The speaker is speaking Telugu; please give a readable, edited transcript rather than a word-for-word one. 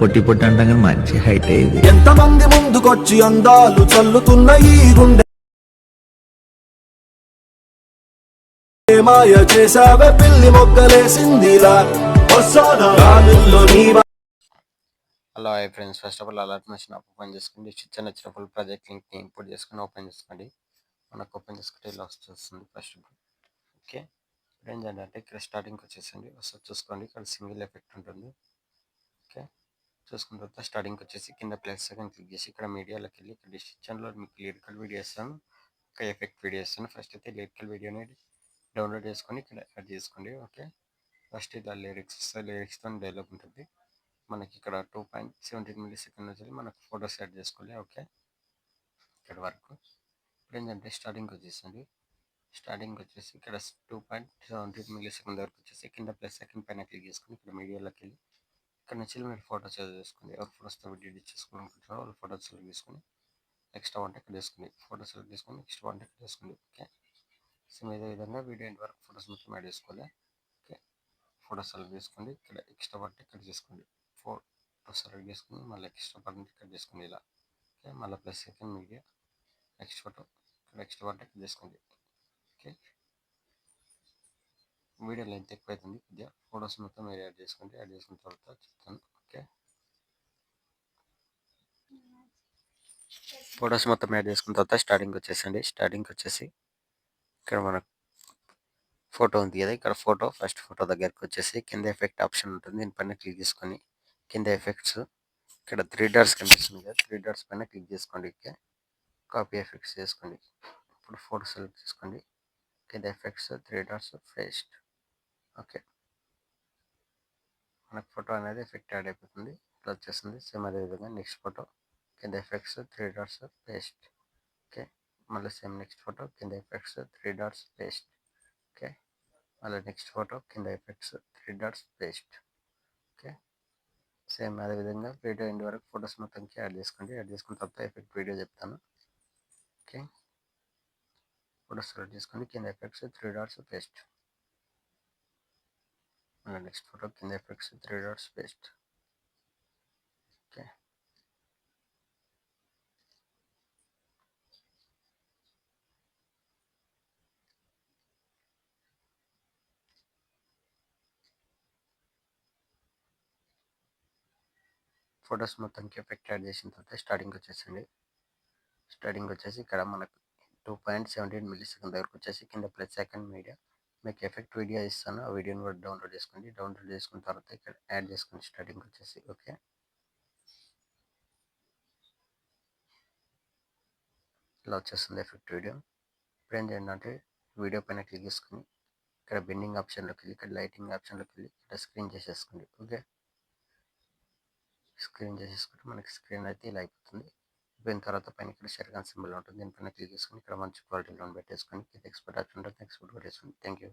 పొట్టి పొట్టి అంటాం కానీ మంచి హైట్ ఇది. ఎంతమంది ముందుకొచ్చి అందాలు చల్లుతున్న ఈ గుండె మాయ చేసావే పిల్లి మొక్కలేసిందిలా hello hi friends, first of all Alight Motion open చేసుకోండి. స్విచ్ నచ్చిన ఫుల్ ప్రాజెక్ట్ లింక్ని ఇంపోర్ట్ చేసుకొని ఓపెన్ చేసుకోండి. మనకు ఓపెన్ చేసుకుంటే ఇలా వస్తుంది ఫస్ట్. ఓకే, ఇప్పుడు ఏంటంటే ఇక్కడ స్టార్టింగ్కి వచ్చేసండి. ఒకసారి చూసుకోండి, ఇక్కడ సింగిల్ ఎఫెక్ట్ ఉంటుంది. ఓకే, చూసుకున్న తర్వాత స్టార్టింగ్కి వచ్చేసి కింద ప్లస్ సెకండ్ క్లిక్ చేసి ఇక్కడ మీడియాలోకి వెళ్ళి ఇక్కడ డిస్క్రిప్షన్లో మీకు లిరికల్ వీడియో ఇస్తాను, ఒక ఎఫెక్ట్ వీడియో ఇస్తాను. ఫస్ట్ అయితే లిరికల్ వీడియోని డౌన్లోడ్ చేసుకొని ఇక్కడ యాడ్ చేసుకోండి. ఓకే, ఫస్ట్ ఇలా లిరిక్స్తో డైలాగ్ ఉంటుంది. మనకి ఇక్కడ 2.17 మిల్లీ నుంచి మనకు ఫొటోస్ యాడ్ చేసుకోవాలి. ఓకే, ఇక్కడ వరకు. ఇప్పుడు ఏంటంటే స్టార్టింగ్కి వచ్చేసండి. స్టార్టింగ్ వచ్చేసి ఇక్కడ 2.17 మిల్లీ వరకు వచ్చేసి కింద ప్లస్ సెకండ్ పైన క్లిక్ చేసుకొని ఇక్కడ మీడియాలోకి వెళ్ళి ఇక్కడ నుంచి మీరు ఫోటోస్ యాడ్ చేసుకోండి. ఎవరు ఫోటోస్తో ఎడిట్ చేసుకోవాలనుకుంటారో వాళ్ళు ఫోటోస్ సెలెక్ట్ చేసుకొని నెక్స్ట్ వంట ఇక్కడ వేసుకోండి. ఫోటో సెలెక్ట్ చేసుకొని నెక్స్ట్ వంట ఇక్కడ వేసుకోండి. ఓకే, సేమ్ ఇదే విధంగా వీడియో ఎండ్ వరకు ఫోటోస్ మొత్తం యాడ్ చేసుకోవాలి. ఓకే, ఫోటో సెలెక్ట్ చేసుకోండి. ఇక్కడ ఎక్స్ట్రా వంట ఇక్కడ చేసుకోండి. ఫోటో సెలెక్ట్ చేసుకుని మళ్ళీ ఎక్స్ట్రా బటన్ ఇక్కడ చేసుకోండి ఇలా. ఓకే, మళ్ళీ plus second media next photo ఇక్కడ ఎక్స్ట్రా వంట ఇక్కడ చేసుకోండి. ఓకే, వీడియో లెంత్ ఎక్కువ అవుతుంది కొద్దిగా. ఫోటోస్ మొత్తం మీరు యాడ్ చేసుకోండి. యాడ్ చేసుకున్న తర్వాత చెప్తాను. ఓకే, ఫొటోస్ మొత్తం యాడ్ చేసుకున్న తర్వాత స్టార్టింగ్ వచ్చేసండి. స్టార్టింగ్ వచ్చేసి ఇక్కడ మనకు ఫోటో ఉంది కదా, ఇక్కడ ఫస్ట్ ఫోటో దగ్గరికి వచ్చేసి కింద ఎఫెక్ట్ ఆప్షన్ ఉంటుంది. దీనిపైన క్లిక్ చేసుకొని కింద ఎఫెక్ట్స్ ఇక్కడ 3 డాట్స్ కనిపిస్తుంది కదా, 3 డాట్స్ పైన క్లిక్ చేసుకోండి. ఓకే, కాపీ ఎఫెక్ట్స్ చేసుకోండి. ఇప్పుడు ఫోటో సెలెక్ట్ చేసుకోండి. కింద ఎఫెక్ట్స్ 3 డాట్స్ పేస్ట్. ఓకే, మనకు ఫోటో అనేది ఎఫెక్ట్ యాడ్ అయిపోతుంది. ఇట్లా వచ్చేస్తుంది. సేమ్ అదేవిధంగా నెక్స్ట్ ఫోటో కింద ఎఫెక్ట్స్ 3 డాట్స్ పేస్ట్. ఓకే, మళ్ళీ సేమ్ నెక్స్ట్ ఫోటో కింద ఎఫెక్ట్స్ 3 డాట్స్ పేస్ట్. ఓకే, మళ్ళీ నెక్స్ట్ ఫోటో కింద effects 3 dots paste. Okay, same అదేవిధంగా వీడియో ఎండ్ వరకు ఫొటోస్ మొత్తంకి యాడ్ చేసుకోండి. యాడ్ చేసుకున్న తర్వాత ఎఫెక్ట్ వీడియో చెప్తాను. ఓకే, ఫోటోస్ సెలెక్ట్ చేసుకోండి. కింద ఎఫెక్ట్స్ 3 డాట్స్ పేస్ట్. మళ్ళీ నెక్స్ట్ ఫోటో కింద effects 3 dots paste. Okay, photos మొత్తంకి ఎఫెక్ట్ యాడ్ చేసిన తర్వాత స్టార్టింగ్ వచ్చేసండి. స్టార్టింగ్ వచ్చేసి ఇక్కడ మనకు 2.17 మిల్లీ దగ్గరకు వచ్చేసి కింద ప్లస్ సెకండ్ మీడియా మీకు ఎఫెక్ట్ వీడియో ఇస్తాను. ఆ వీడియోని కూడా డౌన్లోడ్ చేసుకోండి. డౌన్లోడ్ చేసుకున్న తర్వాత ఇక్కడ యాడ్ చేసుకోండి స్టార్టింగ్ వచ్చేసి. ఓకే, ఇలా వచ్చేస్తుంది ఎఫెక్ట్ వీడియో. ఇప్పుడు ఏం చేయండి అంటే వీడియో పైన క్లిక్ చేసుకుని ఇక్కడ బెండింగ్ ఆప్షన్లోకి వెళ్ళి ఇక్కడ లైటింగ్ ఆప్షన్లోకి వెళ్ళి ఇక్కడ స్క్రీన్ చేసేసుకోండి. ఓకే, స్క్రీన్ చేసేసుకుంటే మనకి స్క్రీన్ అయితే ఇలా అయిపోతుంది. అయిపోయిన తర్వాత పైన ఇక్కడ షెర్గాన్ సింబల్ ఉంటుంది. దీనిపైన క్లిక్ చేసుకుని ఇక్కడ మంచి క్వాలిటీలో పెట్టేసుకొని ఎక్స్పోర్ట్ ఆప్షన్ ఉంటుంది. ఎక్స్పోర్ట్ పెట్టేసుకోండి. Thank you.